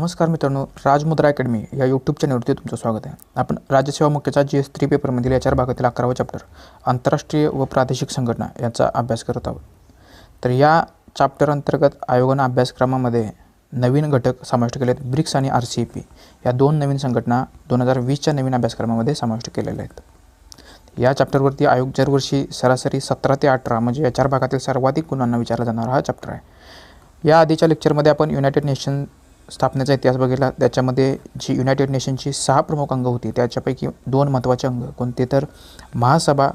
नमस्कार मित्रांनो, राजमुद्रा अकॅडमी या यूट्यूब चॅनलवरती तुमचं स्वागत आहे. आपण राज्यसेवा मुख्याचा GS3 पेपरमधील या 4 भागातील 11वा चॅप्टर आंतरराष्ट्रीय व प्रादेशिक संघटना याचा अभ्यास करत आहोत. तर या चॅप्टर अंतर्गत आयोगानं अभ्यासक्रमामध्ये नवीन घटक समाविष्ट केले आहेत. ब्रिक्स आणि RCEP या दोन नवीन संघटना 2020च्या नवीन अभ्यासक्रमामध्ये समाविष्ट केलेल्या आहेत. या चॅप्टरवरती आयोग दरवर्षी सरासरी 17 ते 18 म्हणजे या 4 भागातील सर्वाधिक गुणांना विचारला जाणारा हा चॅप्टर आहे. या आधीच्या लेक्चरमध्ये आपण युनायटेड नेशन स्थापनेचा इतिहास बघितला. त्याच्यामध्ये जी युनायटेड नेशनची 6 प्रमुख अंग होती त्याच्यापैकी 2 महत्त्वाचे अंग कोणते तर महासभा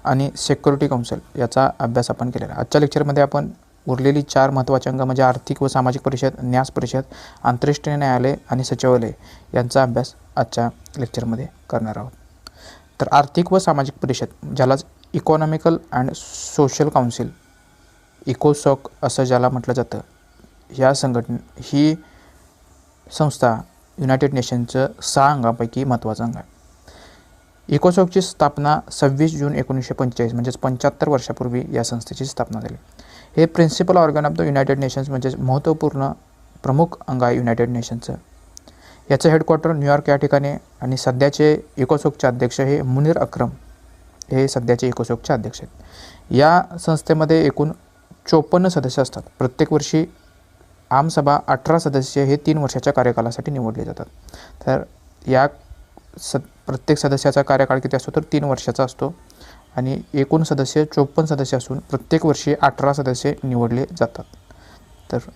आणि सिक्युरिटी काउन्सिल याचा अभ्यास आपण केलेला. आजच्या लेक्चरमध्ये आपण उरलेली 4 महत्त्वाचे अंग म्हणजे आर्थिक व सामाजिक परिषद, न्यास परिषद, आंतरराष्ट्रीय न्यायालय आणि सचिवालय यांचा अभ्यास आजच्या लेक्चरमध्ये करणार आहोत. तर आर्थिक व सामाजिक परिषद ज्यालाच इकॉनॉमिकल अँड सोशल काउन्सिल इकोसॉक असं ज्याला म्हटलं जातं, या ही संस्था युनायटेड नेशनचं 6 अंगांपैकी महत्त्वाचं अंग आहे. इकोसॉकची स्थापना 26 जून 1945 म्हणजेच 75 वर्षापूर्वी या संस्थेची स्थापना झाली. हे principal organ of the United Nations म्हणजेच महत्त्वपूर्ण प्रमुख अंग आहे युनायटेड नेशनचं. याचं हेडक्वार्टर न्यूयॉर्क या ठिकाणी आणि सध्याचे इकोसॉकचे अध्यक्ष हे मुनीर अक्रम हे सध्याचे इकोसॉकचे अध्यक्ष आहेत. या संस्थेमध्ये एकूण 54 सदस्य असतात. प्रत्येक वर्षी आमसभा 18 सदस्य हे 3 वर्षाच्या कार्यकालासाठी निवडले जातात. तर या प्रत्येक सदस्याचा कार्यकाळ किती असतो तर 3 वर्षाचा असतो आणि एकूण सदस्य 54 सदस्य असून प्रत्येक वर्षी 18 सदस्य निवडले जातात. तर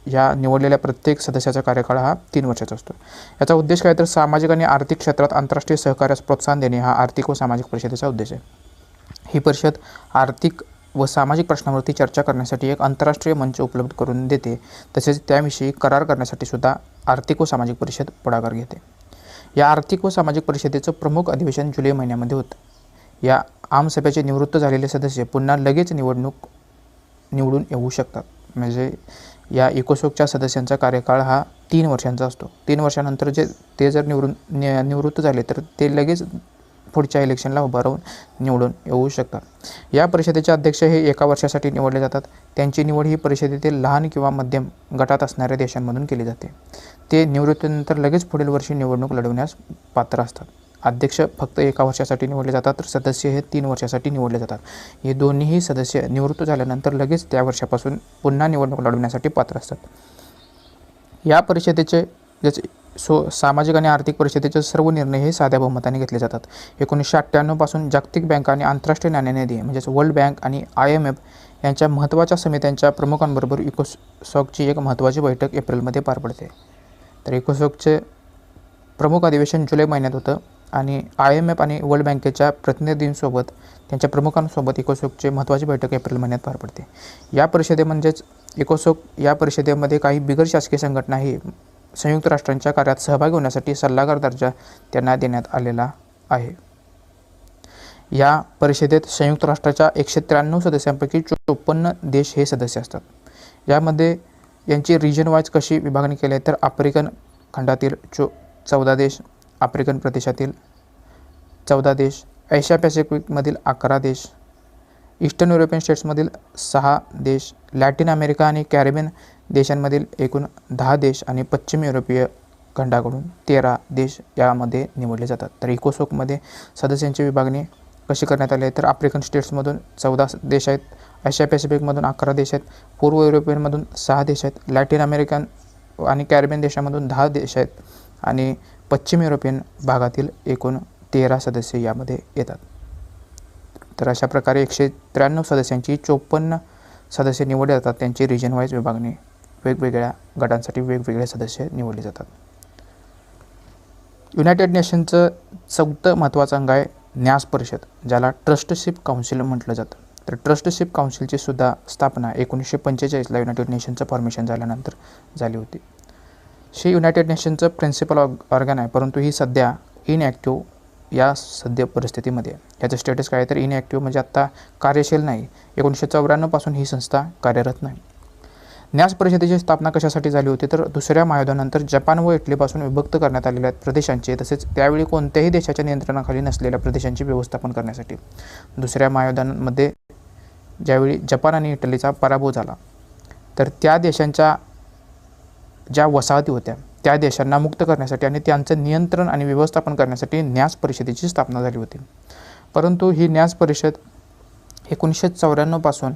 या निवडलेल्या प्रत्येक सदस्याचा कार्यकाळ हा 3 वर्षाचा असतो. याचा उद्देश काय तर सामाजिक आणि आर्थिक क्षेत्रात आंतरराष्ट्रीय सहकार्यास प्रोत्साहन देणे हा आर्थिक व सामाजिक परिषदेचा उद्देश आहे. ही परिषद आर्थिक व सामाजिक प्रश्नांवरती चर्चा करण्यासाठी एक आंतरराष्ट्रीय मंच उपलब्ध करून देते. तसेच त्याविषयी करार करण्यासाठी सुद्धा आर्थिक व सामाजिक परिषद पुढाकार घेते. या आर्थिक व सामाजिक परिषदेचं प्रमुख अधिवेशन जुलै महिन्यामध्ये होतं. या आमसभेचे निवृत्त झालेले सदस्य पुन्हा लगेच निवडून येऊ शकतात. म्हणजे या इकोसॉकच्या सदस्यांचा कार्यकाळ हा 3 वर्षांचा असतो. 3 वर्षानंतर ते जर निवृत्त झाले तर ते लगेच पुढच्या इलेक्शनला उभं राहून निवडून येऊ शकतात. या परिषदेचे अध्यक्ष हे 1 वर्षासाठी निवडले जातात. त्यांची निवड ही परिषदेतील लहान किंवा मध्यम गटात असणाऱ्या देशांमधून केली जाते. ते निवृत्तीनंतर लगेच पुढील वर्षी निवडणूक लढवण्यास पात्र असतात. अध्यक्ष फक्त 1 वर्षासाठी निवडले जातात तर सदस्य हे 3 वर्षासाठी निवडले जातात. हे दोन्हीही सदस्य निवृत्त झाल्यानंतर लगेच त्या वर्षापासून पुन्हा निवडणूक लढवण्यासाठी पात्र असतात. या परिषदेचे सामाजिक आणि आर्थिक परिषदेचे सर्व निर्णय हे साध्या बहुमताने घेतले जातात. 1998 पासून जागतिक बँक आणि आंतरराष्ट्रीय नाणेनिधी म्हणजेच वर्ल्ड बँक आणि IMF यांच्या महत्त्वाच्या समित्यांच्या प्रमुखांबरोबर इकोसॉकची एक महत्त्वाची बैठक एप्रिलमध्ये पार पडते. तर इकोसॉकचे प्रमुख अधिवेशन जुलै महिन्यात होतं आणि IMF आणि वर्ल्ड बँकेच्या प्रतिनिधींसोबत त्यांच्या प्रमुखांसोबत इकोसॉकची महत्त्वाची बैठक एप्रिल महिन्यात पार पडते. या परिषदे म्हणजेच इकोसॉक या परिषदेमध्ये काही बिगर शासकीय संघटनाही संयुक्त राष्ट्रांच्या कार्यात सहभागी होण्यासाठी सल्लागार दर्जा त्यांना देण्यात आलेला आहे. या परिषदेत संयुक्त राष्ट्राच्या 193 सदस्यांपैकी 54 देश हे सदस्य असतात. यामध्ये यांची रिजन वाईज कशी विभागणी केली आहे तर आफ्रिकन खंडातील 14 देश, आफ्रिकन प्रदेशातील 14 देश, एशिया पॅसिफिकमधील 11 देश, ईस्टर्न युरोपियन स्टेट्समधील 6 देश, लॅटिन अमेरिका आणि कॅरिबियन देशांमधील एकूण 10 देश आणि पश्चिम युरोपीय खंडाकडून 13 देश यामध्ये निवडले जातात. तर इकोसॉकमध्ये सदस्यांची विभागणी कशी करण्यात आली आहे तर आफ्रिकन स्टेट्समधून 14 देश आहेत, एशिया पॅसिफिकमधून 11 देश आहेत, पूर्व युरोपियनमधून 6 देश आहेत, लॅटिन अमेरिकन आणि कॅरिबियन देशामधून 10 देश आहेत आणि पश्चिम युरोपियन भागातील एकूण 13 सदस्य यामध्ये येतात. तर अशा प्रकारे 193 सदस्यांची 54 सदस्य निवडले जातात. त्यांची रिजन वाईज विभागणी वेगवेगळ्या गटांसाठी वेगवेगळे सदस्य निवडले जातात. युनायटेड नेशनचं 4थं महत्त्वाचं अंग आहे न्यास परिषद, ज्याला ट्रस्टशिप काउन्सिल म्हटलं जातं. तर ट्रस्टशिप काउन्सिलची सुद्धा स्थापना 1945ला युनायटेड नेशनचं फॉर्मेशन झाल्यानंतर झाली होती. ही युनायटेड नेशनचं प्रिन्सिपल ऑर्गन आहे, परंतु ही सध्या इनॲक्टिव्ह या सध्या परिस्थितीमध्ये. याचं स्टेटस काय तर इनॲक्टिव्ह म्हणजे आत्ता कार्यशील नाही. 1994 पासून ही संस्था कार्यरत नाही. न्यास परिषदेची स्थापना कशासाठी झाली होती तर दुसऱ्या महायुद्धानंतर जपान व इटलीपासून विभक्त करण्यात आलेल्या प्रदेशांचे तसेच त्यावेळी कोणत्याही देशाच्या नियंत्रणाखाली नसलेल्या प्रदेशांचे व्यवस्थापन करण्यासाठी. दुसऱ्या महायुद्धामध्ये ज्यावेळी जपान आणि इटलीचा पराभव झाला तर त्या देशांच्या ज्या वसाहती होत्या त्या देशांना मुक्त करण्यासाठी आणि त्यांचं नियंत्रण आणि व्यवस्थापन करण्यासाठी न्यास परिषदेची स्थापना झाली होती. परंतु ही न्यास परिषद 1994 पासून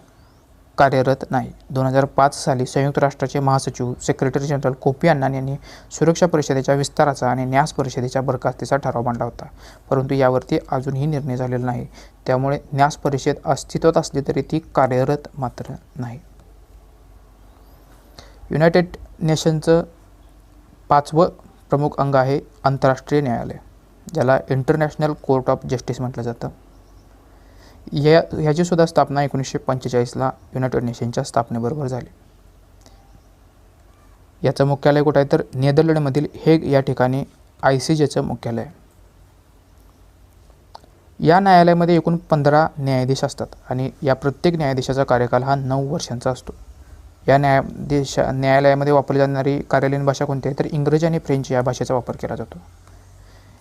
कार्यरत नाही. 2005 साली संयुक्त राष्ट्राचे महासचिव सेक्रेटरी जनरल कोफी अन्नान यांनी सुरक्षा परिषदेच्या विस्ताराचा आणि न्यास परिषदेच्या बरखास्तीचा ठराव मांडला होता, परंतु यावरती अजूनही निर्णय झालेला नाही. त्यामुळे न्यास परिषद अस्तित्वात असली तरी ती कार्यरत मात्र नाही. युनायटेड नेशनचं 5वं प्रमुख अंग आहे आंतरराष्ट्रीय न्यायालय, ज्याला इंटरनॅशनल कोर्ट ऑफ जस्टिस म्हटलं जातं. ह्याची सुद्धा स्थापना 1945ला युनायटेड नेशनच्या स्थापनेबरोबर झाली. याचं मुख्यालय कुठं आहे तर नेदरलँडमधील हेग या ठिकाणी ICJचं मुख्यालय आहे. या न्यायालयामध्ये एकूण 15 न्यायाधीश असतात आणि या प्रत्येक न्यायाधीशाचा कार्यकाल हा 9 वर्षांचा असतो. या न्यायालयामध्ये वापरली जाणारी कार्यालयीन भाषा कोणती आहे तर इंग्रजी आणि फ्रेंच या भाषेचा वापर केला जातो.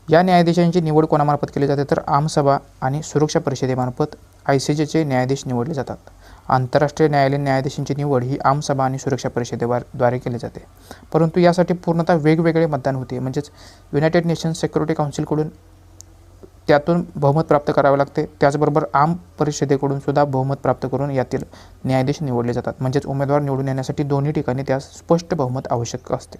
या न्यायाधीशांची निवड कोणामार्फत केली जाते तर आमसभा आणि सुरक्षा परिषदेमार्फत ICJचे न्यायाधीश निवडले जातात. आंतरराष्ट्रीय न्यायालयीन न्यायाधीशांची निवड ही आमसभा आणि सुरक्षा परिषदेद्वारे केली जाते, परंतु यासाठी पूर्णतः वेगवेगळे मतदान होते. म्हणजेच युनायटेड नेशन्स सिक्युरिटी काउन्सिलकडून त्यातून बहुमत प्राप्त करावे लागते. त्याचबरोबर आम परिषदेकडून सुद्धा बहुमत प्राप्त करून यातील न्यायाधीश निवडले जातात. म्हणजेच उमेदवार निवडून येण्यासाठी दोन्ही ठिकाणी त्यास स्पष्ट बहुमत आवश्यक असते.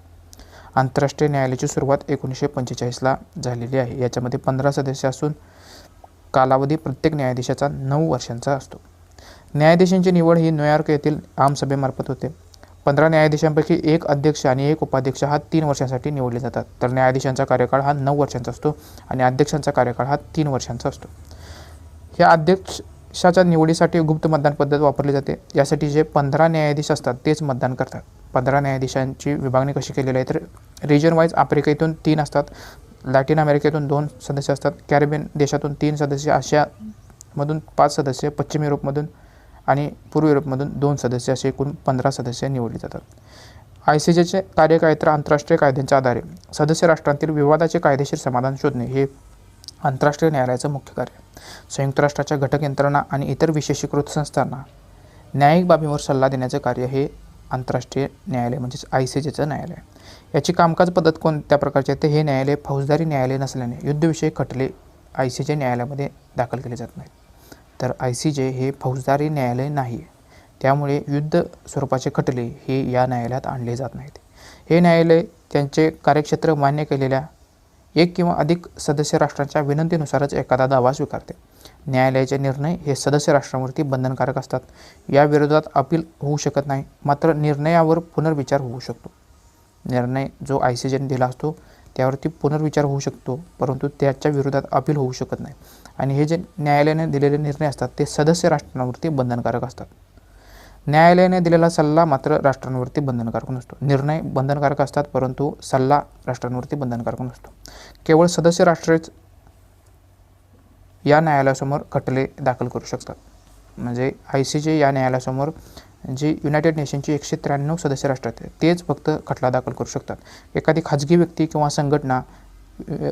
आंतरराष्ट्रीय न्यायालयाची सुरुवात 1945ला झालेली आहे. याच्यामध्ये 15 सदस्य असून कालावधी प्रत्येक न्यायाधीशाचा 9 वर्षांचा असतो. न्यायाधीशांची निवड ही न्यूयॉर्क येथील आमसभेमार्फत होते. 15 न्यायाधीशांपैकी एक अध्यक्ष आणि एक उपाध्यक्ष हा 3 वर्षांसाठी निवडले जातात. तर न्यायाधीशांचा कार्यकाळ हा 9 वर्षांचा असतो आणि अध्यक्षांचा कार्यकाळ हा 3 वर्षांचा असतो. ह्या अध्यक्षाच्या निवडीसाठी गुप्त मतदान पद्धत वापरली जाते. यासाठी जे 15 न्यायाधीश असतात तेच मतदान करतात. 15 न्यायाधीशांची विभागणी कशी केलेली आहे तर रिजन वाईज आफ्रिकेतून 3 असतात, लॅटिन अमेरिकेतून 2 सदस्य असतात, कॅरिबियन देशातून 3 सदस्य, आशियामधून 5 सदस्य, पश्चिम युरोपमधून आणि पूर्व युरोपमधून 2 सदस्य असे एकूण 15 सदस्य निवडले जातात. ICJचे कार्य काय तर आंतरराष्ट्रीय कायद्यांच्या आधारे सदस्य राष्ट्रांतील विवादाचे कायदेशीर समाधान शोधणे हे आंतरराष्ट्रीय न्यायालयाचं मुख्य कार्य. संयुक्त राष्ट्राच्या घटक यंत्रणा आणि इतर विशेषीकृत संस्थांना न्यायिक बाबींवर सल्ला देण्याचं कार्य हे आंतरराष्ट्रीय न्यायालय म्हणजेच ICJचं न्यायालय. याची कामकाज पद्धत कोणत्या प्रकारची आहे तर हे न्यायालय फौजदारी न्यायालय नसल्याने युद्धविषयक खटले ICJ न्यायालयामध्ये दाखल केले जात नाहीत. तर ICJ हे फौजदारी न्यायालय नाही आहे, त्यामुळे युद्ध स्वरूपाचे खटले हे या न्यायालयात आणले जात नाहीत. हे न्यायालय त्यांचे कार्यक्षेत्र मान्य केलेल्या 1 किंवा अधिक सदस्य राष्ट्रांच्या विनंतीनुसारच एखादा दावा स्वीकारते. न्यायालयाचे निर्णय हे सदस्य राष्ट्रांवरती बंधनकारक असतात. या विरोधात अपील होऊ शकत नाही, मात्र निर्णयावर पुनर्विचार होऊ शकतो. निर्णय जो ICJने दिला असतो त्यावरती पुनर्विचार होऊ शकतो, परंतु त्याच्या विरोधात अपील होऊ शकत नाही. आणि हे जे न्यायालयाने दिलेले निर्णय असतात ते सदस्य राष्ट्रांवरती बंधनकारक असतात. न्यायालयाने दिलेला सल्ला मात्र राष्ट्रांवरती बंधनकारक नसतो. निर्णय बंधनकारक असतात, परंतु सल्ला राष्ट्रांवरती बंधनकारक नसतो. केवळ सदस्य राष्ट्रेच या न्यायालयासमोर खटले दाखल करू शकतात. म्हणजे ICJ या न्यायालयासमोर जी युनायटेड नेशनची 193 सदस्य राष्ट्र आहेत तेच फक्त खटला दाखल करू शकतात. एखादी खाजगी व्यक्ती किंवा संघटना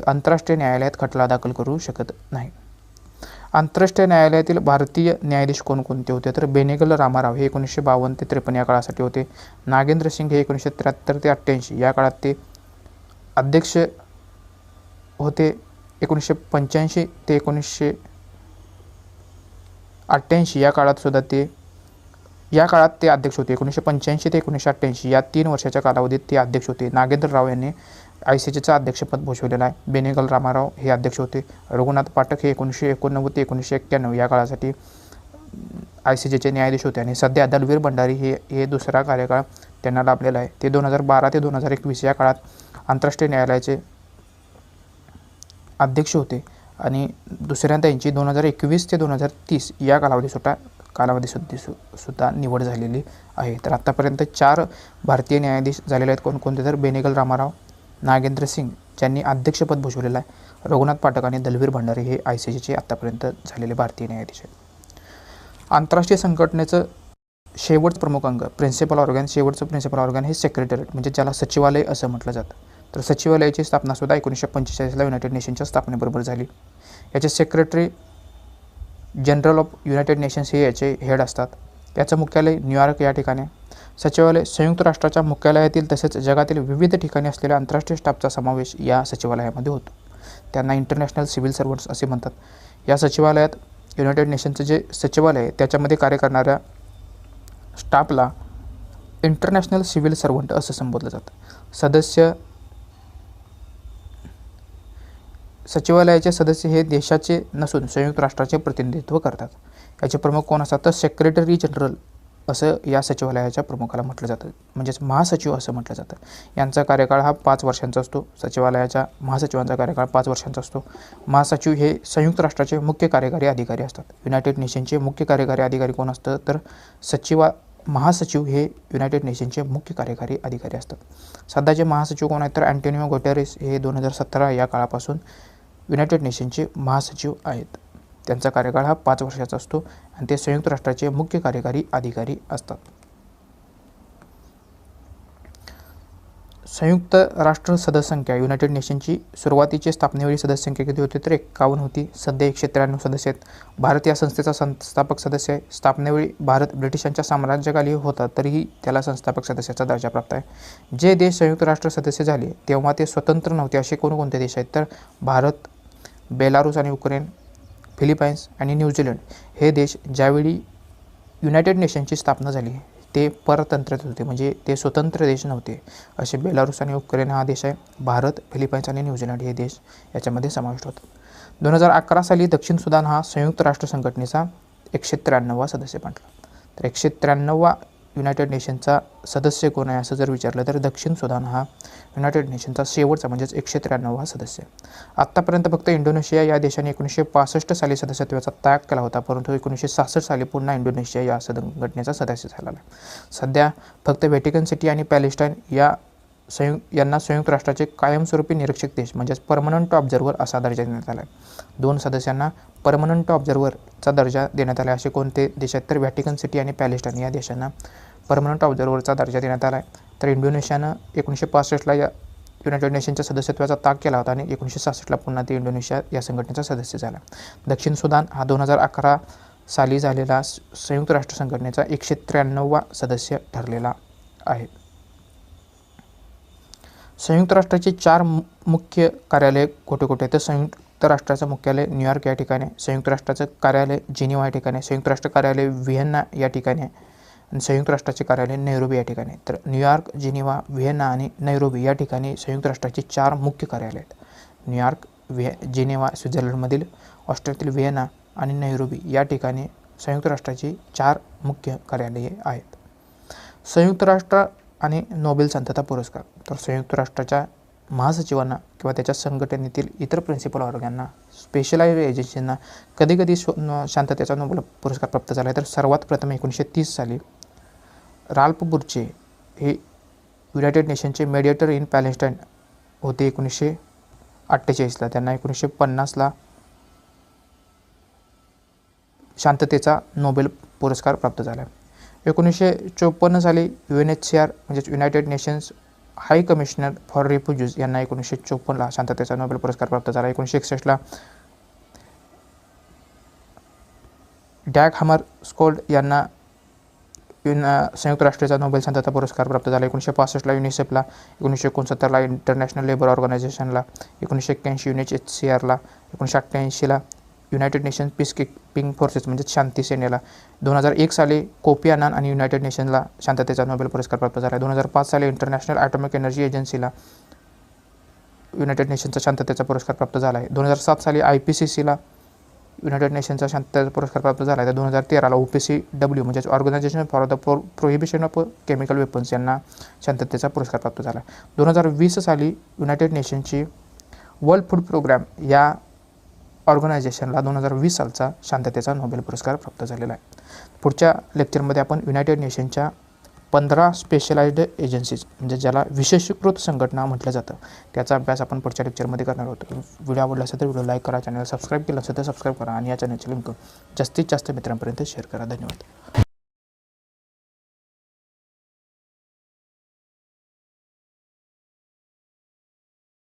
आंतरराष्ट्रीय न्यायालयात खटला दाखल करू शकत नाही. आंतरराष्ट्रीय न्यायालयातील भारतीय न्यायाधीश कोणकोणते होते तर बेनेगल रामाराव हे 1952 ते 53 या काळासाठी होते. नागेंद्र सिंग हे 1973 ते 88 या काळात ते अध्यक्ष होते. 1985 ते 1988 या काळात सुद्धा ते अध्यक्ष होते. 1985 ते 1988 या 3 वर्षाच्या कालावधीत ते अध्यक्ष होते. नागेंद्र राव यांनी ICJचं अध्यक्षपद भूषवलेलं आहे. बेनेगल रामाराव हे अध्यक्ष होते. रघुनाथ पाठक हे 1989 ते 1991 या काळासाठी ICJचे न्यायाधीश होते आणि सध्या दलवीर भंडारी हे दुसरा कार्यकाळ त्यांना लाभलेला आहे. ते 2012 ते 2021 या काळात आंतरराष्ट्रीय न्यायालयाचे अध्यक्ष होते आणि दुसऱ्यांदा यांची 2021 ते 2030 या कालावधीसुद्धा निवड झालेली आहे. तर आत्तापर्यंत 4 भारतीय न्यायाधीश झालेले आहेत. कोणकोणते तर बेनेगल रामाराव, नागेंद्र सिंग ज्यांनी अध्यक्षपद भूषवलेलं आहे, रघुनाथ पाठक आणि दलवीर भंडारी हे ICJचे आत्तापर्यंत झालेले भारतीय न्यायाधीश आहेत. आंतरराष्ट्रीय संघटनेचं शेवटचं प्रमुख अंग शेवटचं प्रिन्सिपल ऑर्गन हे सेक्रेटरीएट म्हणजे ज्याला सचिवालय असं म्हटलं जातं. तर सचिवालयाची स्थापनासुद्धा 1945ला युनायटेड नेशनच्या स्थापनेबरोबर झाली. याचे secretary general of United nations हे याचे हेड असतात. याचं मुख्यालय न्यूयॉर्क या ठिकाणी. सचिवालय संयुक्त राष्ट्राच्या मुख्यालयातील तसेच जगातील विविध ठिकाणी असलेल्या आंतरराष्ट्रीय स्टाफचा समावेश या सचिवालयामध्ये होतो. त्यांना इंटरनॅशनल सिव्हिल सर्वंट्स असे म्हणतात. या सचिवालयात युनायटेड नेशनचं जे सचिवालय आहे त्याच्यामध्ये कार्य करणाऱ्या स्टाफला इंटरनॅशनल सिव्हिल सर्वंट असं संबोधलं जातं. सचिवालयाचे सदस्य हे देशाचे नसून संयुक्त राष्ट्राचे प्रतिनिधित्व करतात. याचे प्रमुख कोण असतात तर सेक्रेटरी जनरल असं या सचिवालयाच्या प्रमुखाला म्हटलं जातं, म्हणजेच महासचिव असं म्हटलं जातं. यांचा कार्यकाळ हा 5 वर्षांचा असतो. सचिवालयाच्या महासचिवांचा कार्यकाळ 5 वर्षांचा असतो. महासचिव हे संयुक्त राष्ट्राचे मुख्य कार्यकारी अधिकारी असतात. युनायटेड नेशनचे मुख्य कार्यकारी अधिकारी कोण असतं तर महासचिव हे युनायटेड नेशनचे मुख्य कार्यकारी अधिकारी असतात. सध्याचे महासचिव कोण आहेत तर अँटोनिओ गुटेरेस हे 2017 या काळापासून युनायटेड नेशनचे महासचिव आहेत. त्यांचा कार्यकाळ हा 5 वर्षाचा असतो आणि ते संयुक्त राष्ट्राचे मुख्य कार्यकारी अधिकारी असतात. संयुक्त राष्ट्र सदस्यसंख्या युनायटेड नेशनची सुरुवातीची स्थापनेवेळी सदस्यसंख्या किती होती तर 51 होती. सध्या 193 सदस्य आहेत. भारत या संस्थेचा संस्थापक सदस्य आहे. स्थापनेवेळी भारत ब्रिटिशांच्या साम्राज्याखाली होता तरीही त्याला संस्थापक सदस्याचा दर्जा प्राप्त आहे. जे देश संयुक्त राष्ट्र सदस्य झाले तेव्हा ते स्वतंत्र नव्हते असे कोणकोणते देश आहेत तर भारत, बेलारूस आणि युक्रेन, फिलिपाईन्स आणि न्यूझीलंड हे देश ज्यावेळी युनायटेड नेशनची स्थापना झाली ते परतंत्र्यात होते, म्हणजे ते स्वतंत्र देश नव्हते. असे बेलारूस आणि युक्रेन हा देश आहे. भारत, फिलिपाईन्स आणि न्यूझीलंड हे देश याच्यामध्ये समाविष्ट होतात. 2011 साली दक्षिण सुदान हा संयुक्त राष्ट्र संघटनेचा 193वा सदस्य बनला. तर 193वा युनायटेड नेशनचा सदस्य कोण आहे असं जर विचारलं तर दक्षिण सुदान हा युनायटेड नेशनचा शेवटचा म्हणजेच 193वा सदस्य. आत्तापर्यंत फक्त इंडोनेशिया या देशाने 1965 साली सदस्यत्वाचा त्याग केला होता, परंतु 1966 साली पुन्हा इंडोनेशिया या संघटनेचा सदस्य झाला आहे. सध्या फक्त व्हॅटिकन सिटी आणि पॅलेस्टाईन यांना संयुक्त राष्ट्राचे कायमस्वरूपी निरीक्षक देश म्हणजेच परमनंट ऑब्झर्व्हर असा दर्जा देण्यात आला आहे. 2 सदस्यांना परमनंट ऑब्झर्व्हरचा दर्जा देण्यात आला आहे. असे कोणते देश आहेत तर व्हॅटिकन सिटी आणि पॅलेस्टाईन या देशांना परमनंट ऑब्झर्व्हरचा दर्जा देण्यात आला आहे. तर इंडोनेशियानं 1965ला या युनायटेड नेशनच्या सदस्यत्वाचा त्याग केला होता आणि 1966ला पुन्हा ते इंडोनेशिया या संघटनेचा सदस्य झाला. दक्षिण सुदान हा 2011 साली झालेला संयुक्त राष्ट्र संघटनेचा 193वा सदस्य ठरलेला आहे. संयुक्त राष्ट्राचे 4 मुख्य कार्यालय कुठे कुठे तर संयुक्त राष्ट्राचं मुख्यालय न्यूयॉर्क या ठिकाणी, संयुक्त राष्ट्राचं कार्यालय जिनिव्हा या ठिकाणी, संयुक्त राष्ट्र कार्यालय व्हिएन्ना या ठिकाणी आणि संयुक्त राष्ट्राचे कार्यालय नैरोबी या ठिकाणी. तर न्यूयॉर्क, जिनिव्हा, व्हिएन्ना आणि नैरोबी या ठिकाणी संयुक्त राष्ट्राची 4 मुख्य कार्यालय आहेत. न्यूयॉर्क, जिनिव्हा स्वित्झर्लंडमधील, ऑस्ट्रियातील व्हिएन्ना आणि नैरोबी या ठिकाणी संयुक्त राष्ट्राची 4 मुख्य कार्यालये आहेत. संयुक्त राष्ट्र आणि नोबेल शांतता पुरस्कार. तर संयुक्त राष्ट्राच्या महासचिवांना किंवा त्याच्या संघटनेतील इतर प्रिन्सिपल ऑर्गनना, स्पेशलाइज्ड एजन्सींना कधीकधी शांततेचा नोबेल पुरस्कार प्राप्त झाला आहे. तर सर्वात प्रथम 1930 साली राल्फ बुर्चे हे युनायटेड नेशनचे मेडिएटर इन पॅलेस्टाईन होते 1948ला. त्यांना 1950ला शांततेचा नोबेल पुरस्कार प्राप्त झाला. 1954 साली UNHCR म्हणजेच United nations high commissioner for refugees यांना 1954ला शांततेचा नोबेल पुरस्कार प्राप्त झाला. 1961ला डॅग हॅमरस्कोल्ड यांना संयुक्त राष्ट्राचा नोबेल शांतता पुरस्कार प्राप्त झाला. 1965ला युनिसेफला, 1969ला इंटरनॅशनल लेबर ऑर्गनायझेशनला, 1981 UNHCRला, 1988ला United Nations peace keeping forces म्हणजेच शांती सेनेला, 2001 साली कोफी अनान आणि युनायटेड नेशनला शांततेचा नोबेल पुरस्कार प्राप्त झाला. 2005 साली इंटरनॅशनल ॲटॉमिक एनर्जी एजन्सीला युनायटेड नेशनचा शांततेचा पुरस्कार प्राप्त झाला आहे. 2007 साली IPCCला युनायटेड नेशनचा शांततेचा पुरस्कार प्राप्त झाला आहे. तर 2013ला OPCW म्हणजेच organisation for the prohibition of chemical weapons यांना शांततेचा पुरस्कार प्राप्त झाला. 2020 साली युनायटेड नेशनची वर्ल्ड फूड प्रोग्राम या ऑर्गनायझेशनला 2020 सालचा शांततेचा नोबेल पुरस्कार प्राप्त झालेला आहे. पुढच्या लेक्चरमध्ये आपण युनायटेड नेशनच्या 15 स्पेशलाइज्ड एजन्सीज म्हणजे ज्याला विशेषीकृत संघटना म्हटलं जातं त्याचा अभ्यास आपण पुढच्या लेक्चरमध्ये करणार आहोत. व्हिडिओ आवडला असेल तर व्हिडिओ लाईक करा, चॅनल सबस्क्राईब केलं असेल तर सबस्क्राईब करा आणि या चॅनलचे लिंक जास्तीत जास्त मित्रांपर्यंत शेअर करा. धन्यवाद.